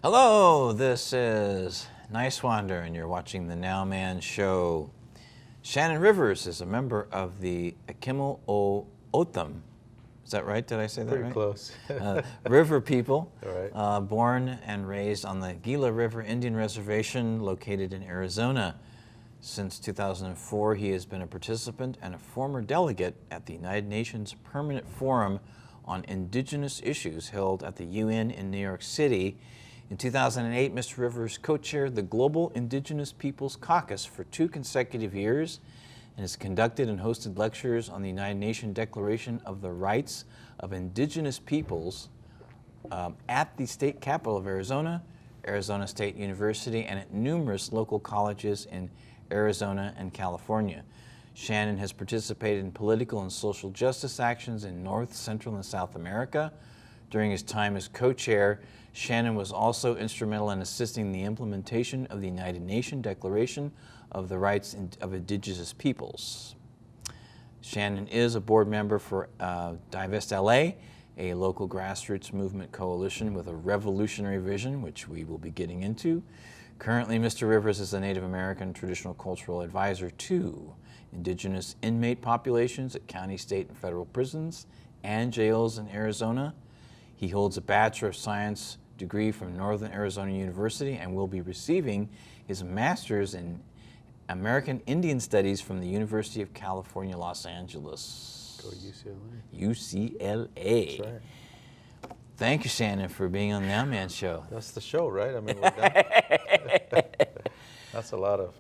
Hello, this is Nice Wander, and you're watching the Now Man Show. Shannon Rivers is a member of the Akimel O'otham. Is that right? Did I say that Pretty right? close. River people, All right. born and raised on the Gila River Indian Reservation located in Arizona. Since 2004, he has been a participant and a former delegate at the United Nations Permanent Forum on Indigenous Issues held at the UN in New York City. In 2008, Mr. Rivers co-chaired the Global Indigenous Peoples Caucus for 2 consecutive years and has conducted and hosted lectures on the United Nations Declaration of the Rights of Indigenous Peoples at the state capital of Arizona, Arizona State University, and at numerous local colleges in Arizona and California. Shannon has participated in political and social justice actions in North, Central, and South America. During his time as co-chair, Shannon was also instrumental in assisting the implementation of the United Nations Declaration of the Rights of Indigenous Peoples. Shannon is a board member for Divest LA, a local grassroots movement coalition with a revolutionary vision, which we will be getting into. Currently, Mr. Rivers is a Native American traditional cultural advisor to Indigenous inmate populations at county, state, and federal prisons and jails in Arizona. He holds a Bachelor of Science degree from Northern Arizona University and will be receiving his master's in American Indian Studies from the University of California, Los Angeles. Go UCLA. UCLA. That's right. Thank you, Shannon, for being on the Now Man Show. That's the show, right? I mean, we're done. That's a lot of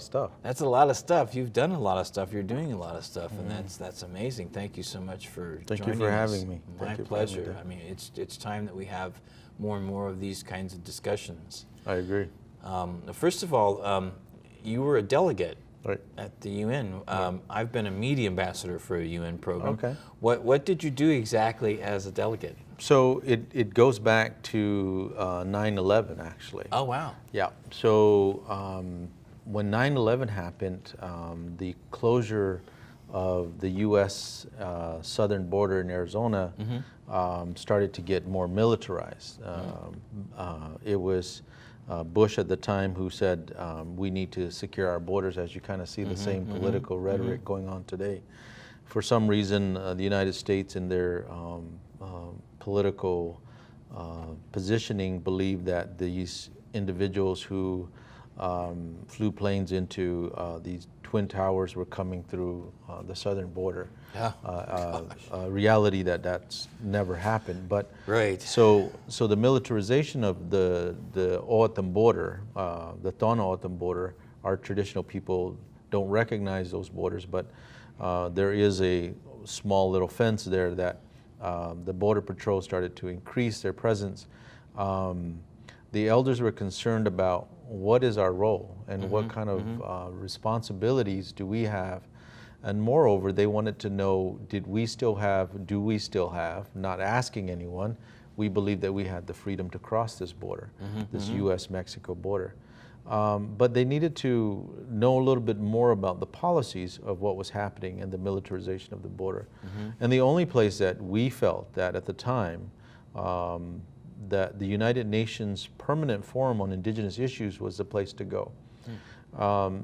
stuff. That's a lot of stuff. You've done a lot of stuff. You're doing a lot of stuff, and that's amazing. Thank you so much for joining us. Thank you for having me. My pleasure. I mean, it's time that we have more and more of these kinds of discussions. I agree. First of all, you were a delegate Right. at the UN. I've been a media ambassador for a UN program. Okay. What did you do exactly as a delegate? So it goes back to 9/11, actually. Oh, wow. Yeah. So when 9/11 happened, the closure of the U.S. Southern border in Arizona started to get more militarized. It was Bush at the time who said we need to secure our borders, as you kind of see the same political rhetoric going on today. For some reason, the United States in their political positioning believed that these individuals who flew planes into these Twin Towers were coming through the southern border. Yeah. Reality that's never happened. But Right. So the militarization of the O'otham border, the Tohono O'otham border, our traditional people don't recognize those borders, but there is a small little fence there that the Border Patrol started to increase their presence. The elders were concerned about what is our role and what kind of responsibilities do we have. And moreover, they wanted to know, do we still have, not asking anyone, we believe that we had the freedom to cross this border, this U.S.-Mexico border. But they needed to know a little bit more about the policies of what was happening and the militarization of the border. And the only place that we felt that at the time that the United Nations Permanent Forum on Indigenous Issues was the place to go.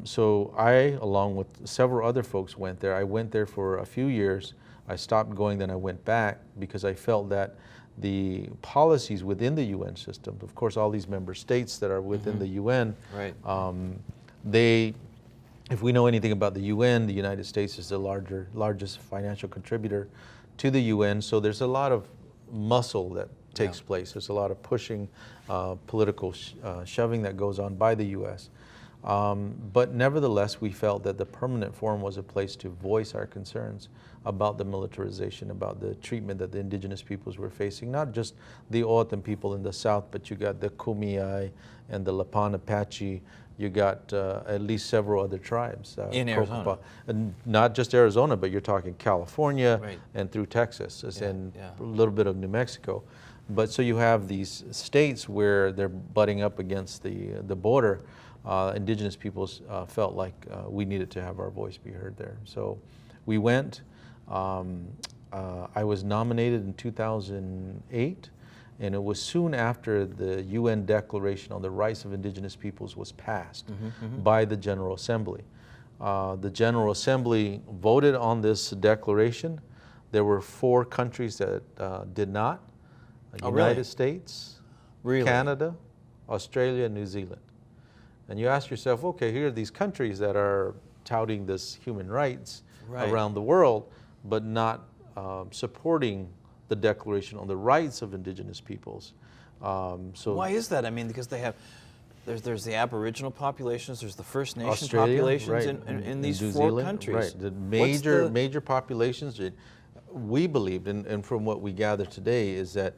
So I, along with several other folks, went there. I went there for a few years. I stopped going, then I went back because I felt that the policies within the UN system, of course, all these member states that are within the UN, Right. If we know anything about the UN, the United States is the largest financial contributor to the UN. So there's a lot of muscle that takes place. There's a lot of pushing, political shoving that goes on by the U.S. But nevertheless, we felt that the Permanent Forum was a place to voice our concerns about the militarization, about the treatment that the indigenous peoples were facing, not just the O'otham people in the south, but you got the Kumeyaay and the Lipan Apache. You got at least several other tribes. In Arizona. And not just Arizona, but you're talking California Right. and through Texas and yeah. a little bit of New Mexico. But so you have these states where they're butting up against the border. Indigenous peoples felt like we needed to have our voice be heard there. So we went. I was nominated in 2008, And it was soon after the UN Declaration on the Rights of Indigenous Peoples was passed by the General Assembly. The General Assembly voted on this declaration. There were 4 countries that did not. United States, Canada, Australia, and New Zealand. And you ask yourself, okay, here are these countries that are touting this human rights around the world, but not supporting the Declaration on the Rights of Indigenous Peoples. So why is that? I mean, because they have, there's the Aboriginal populations, there's the First Nation Australia, populations right, in these New 4 Zealand, countries. Right, the major populations. We believed, and from what we gather today, is that,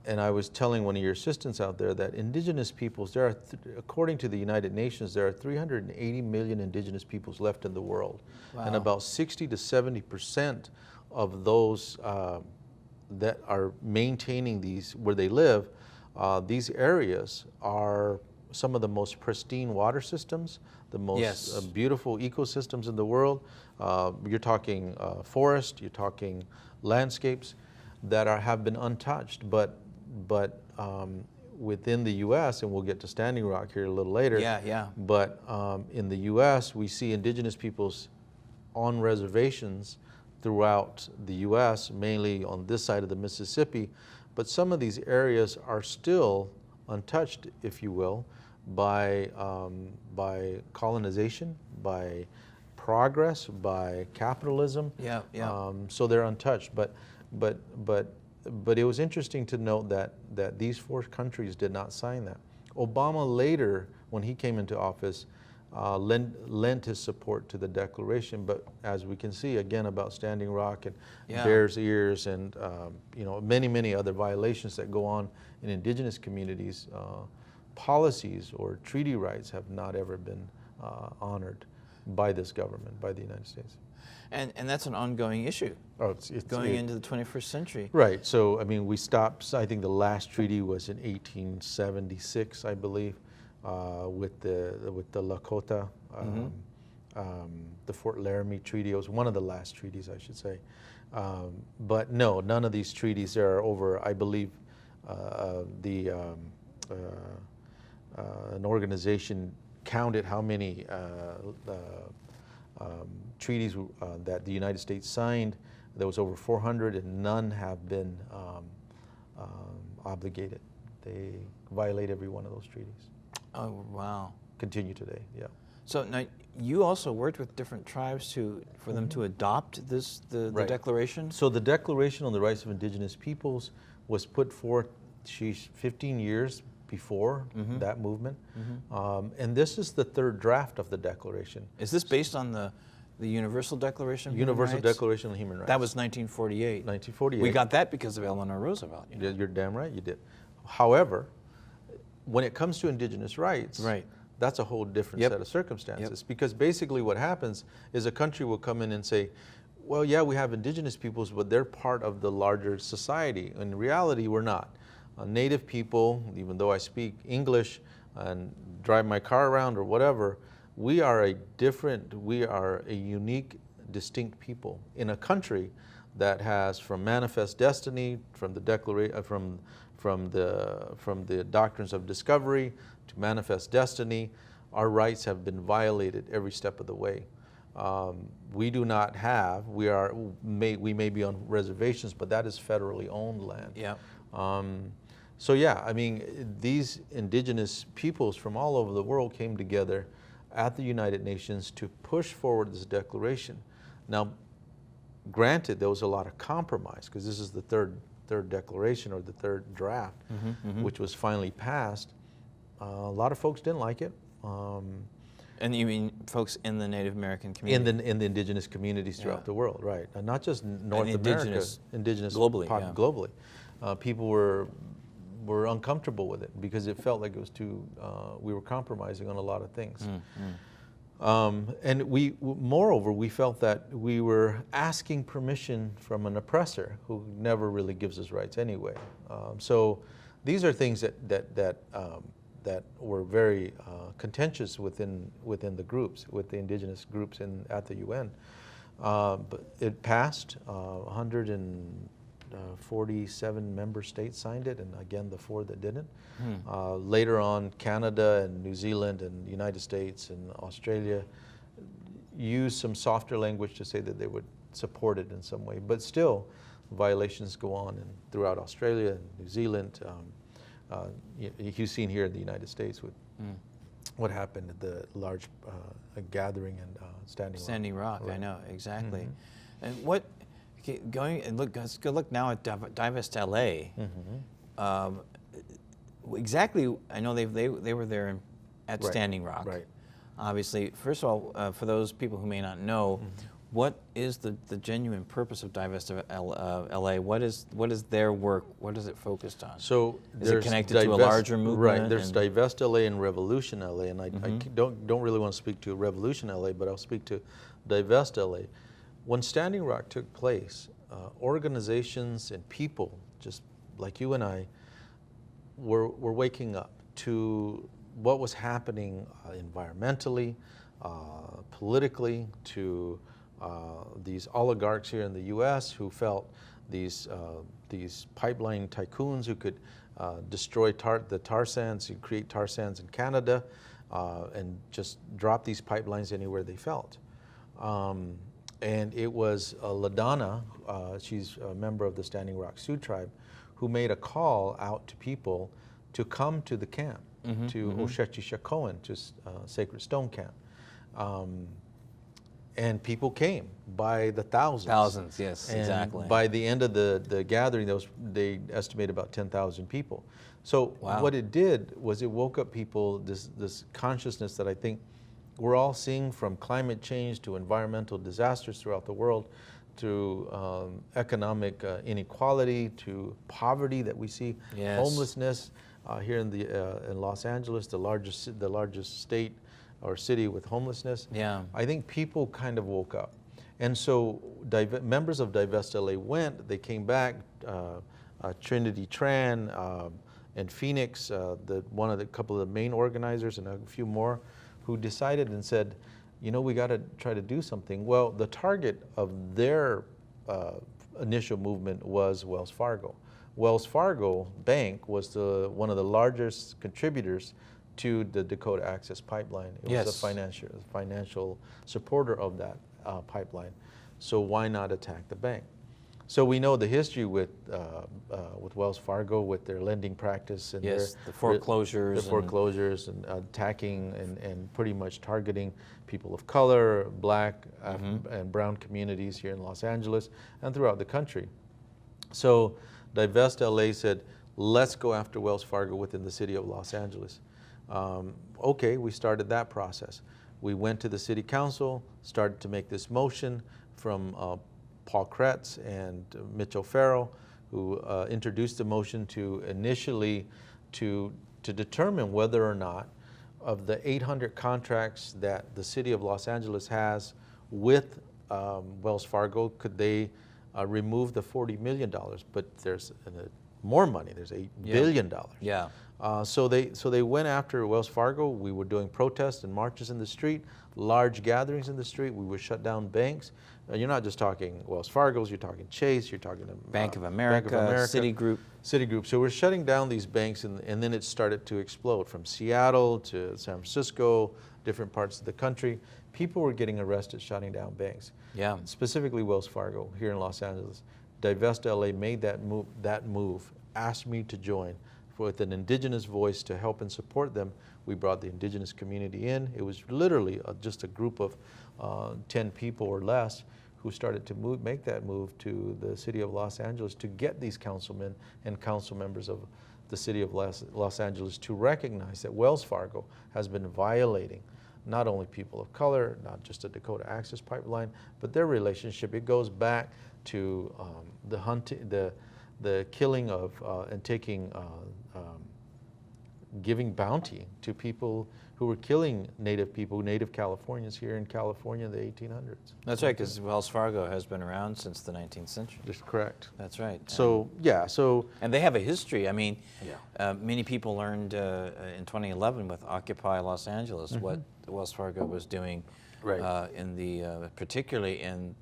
and I was telling one of your assistants out there that indigenous peoples, there are, according to the United Nations, there are 380 million indigenous peoples left in the world. Wow. And about 60 to 70% of those that are maintaining these, where they live, these areas are some of the most pristine water systems, the most beautiful ecosystems in the world. You're talking forest, you're talking landscapes that have been untouched, but within the U.S., and we'll get to Standing Rock here a little later. But in the U.S., we see indigenous peoples on reservations throughout the U.S., mainly on this side of the Mississippi. But some of these areas are still untouched, if you will, by colonization, by progress, by capitalism. So they're untouched. But it was interesting to note that these 4 countries did not sign that. Obama later, when he came into office, lent his support to the declaration. But as we can see, again, about Standing Rock and Bears Ears and many other violations that go on in indigenous communities, policies or treaty rights have not ever been honored by this government, by the United States. And that's an ongoing issue it's going into the 21st century. Right. So, I mean, we stopped, I think the last treaty was in 1876, I believe, with the Lakota, the Fort Laramie Treaty. It was one of the last treaties, I should say. But no, none of these treaties. There are over, I believe, an organization counted how many treaties that the United States signed. There was over 400, and none have been obligated. They violate every one of those treaties. Oh, wow. Continue today, yeah. So now you also worked with different tribes for them to adopt the declaration? So the Declaration on the Rights of Indigenous Peoples was put forth 15 years before that movement. And this is the 3rd draft of the declaration. Is this based on the Universal Declaration of Universal Human Rights? Declaration on Human Rights. That was 1948. 1948. We got that because of Eleanor Roosevelt. You know? You're damn right you did. However, when it comes to indigenous rights, that's a whole different set of circumstances. Because basically what happens is a country will come in and say, well, yeah, we have indigenous peoples, but they're part of the larger society. In reality, we're not. Native people, even though I speak English and drive my car around or whatever, we are a unique, distinct people in a country that has, from manifest destiny, from the from the doctrines of discovery to manifest destiny, our rights have been violated every step of the way. We do not have. We may be on reservations, but that is federally owned land. So yeah, I mean, these indigenous peoples from all over the world came together at the United Nations to push forward this declaration. Now, granted, there was a lot of compromise because this is the third declaration or the 3rd draft, which was finally passed. A lot of folks didn't like it. And you mean folks in the Native American community? In the indigenous communities throughout the world, right? And not just North America, indigenous globally. Globally, people were uncomfortable with it because it felt like it was too. We were compromising on a lot of things. And moreover, we felt that we were asking permission from an oppressor who never really gives us rights anyway. So these are things that were very contentious within the groups, with the indigenous groups at the UN. But it passed. 47 member states signed it, and again, the 4 that didn't. Later on, Canada and New Zealand and the United States and Australia used some softer language to say that they would support it in some way. But still, violations go on throughout Australia and New Zealand. You've seen here in the United States with what happened at the large gathering in Standing Rock. Right. I know, exactly. And what, okay, going and look, let's go look now at Divest LA. Exactly, I know they were there at Standing Rock. Right. Obviously, first of all, for those people who may not know, what is the genuine purpose of Divest LA? What is their work? What is it focused on? So is it connected to a larger movement? Right. There's Divest LA and Revolution LA, and I don't really want to speak to Revolution LA, but I'll speak to Divest LA. When Standing Rock took place, organizations and people, just like you and I, were waking up to what was happening environmentally, politically, to these oligarchs here in the U.S. who felt these pipeline tycoons who could destroy the tar sands and create tar sands in Canada and just drop these pipelines anywhere they felt. And it was LaDonna, she's a member of the Standing Rock Sioux tribe, who made a call out to people to come to the camp, to Oshetchishikoan, to Sacred Stone Camp. And people came by the thousands. Thousands, yes, and exactly. By the end of the gathering, they estimate about 10,000 people. So what it did was it woke up people, this consciousness that I think we're all seeing, from climate change to environmental disasters throughout the world, to economic inequality, to poverty that we see, homelessness here in Los Angeles, the largest state or city with homelessness. Yeah. I think people kind of woke up. And so members of Divest LA went, they came back, Trinity Tran and Phoenix, couple of the main organizers and a few more, who decided and said, you know, we got to try to do something. Well, the target of their initial movement was Wells Fargo. Wells Fargo Bank was one of the largest contributors to the Dakota Access Pipeline. It was a financial supporter of that pipeline. So why not attack the bank? So we know the history with Wells Fargo, with their lending practice and the foreclosures, and attacking and pretty much targeting people of color, black and brown communities here in Los Angeles and throughout the country. So Divest LA said, let's go after Wells Fargo within the city of Los Angeles. Okay, we started that process. We went to the city council, started to make this motion from Paul Kretz and Mitch O'Farrell, who introduced the motion to initially to determine whether or not, of the 800 contracts that the city of Los Angeles has with Wells Fargo, could they remove the $40 million? But there's more money. There's $8 billion. Yeah. So they went after Wells Fargo. We were doing protests and marches in the street, large gatherings in the street. We would shut down banks. You're not just talking Wells Fargo's, you're talking Chase, you're talking Bank of America, Citigroup. So we're shutting down these banks, and then it started to explode from Seattle to San Francisco, different parts of the country. People were getting arrested shutting down banks. Yeah. Specifically Wells Fargo here in Los Angeles. Divest LA made that move, asked me to join with an Indigenous voice to help and support them. We brought the Indigenous community in. It was literally just a group of 10 people or less who started to make that move to the city of Los Angeles to get these councilmen and council members of the city of Los Angeles to recognize that Wells Fargo has been violating not only people of color, not just the Dakota Access Pipeline, but their relationship. It goes back to the killing of and taking, giving bounty to people who were killing Native people, Native Californians here in California in the 1800s. That's right, because Wells Fargo has been around since the 19th century. That's correct. That's right. So, and they have a history. I mean, many people learned in 2011 with Occupy Los Angeles what Wells Fargo was doing, right. particularly in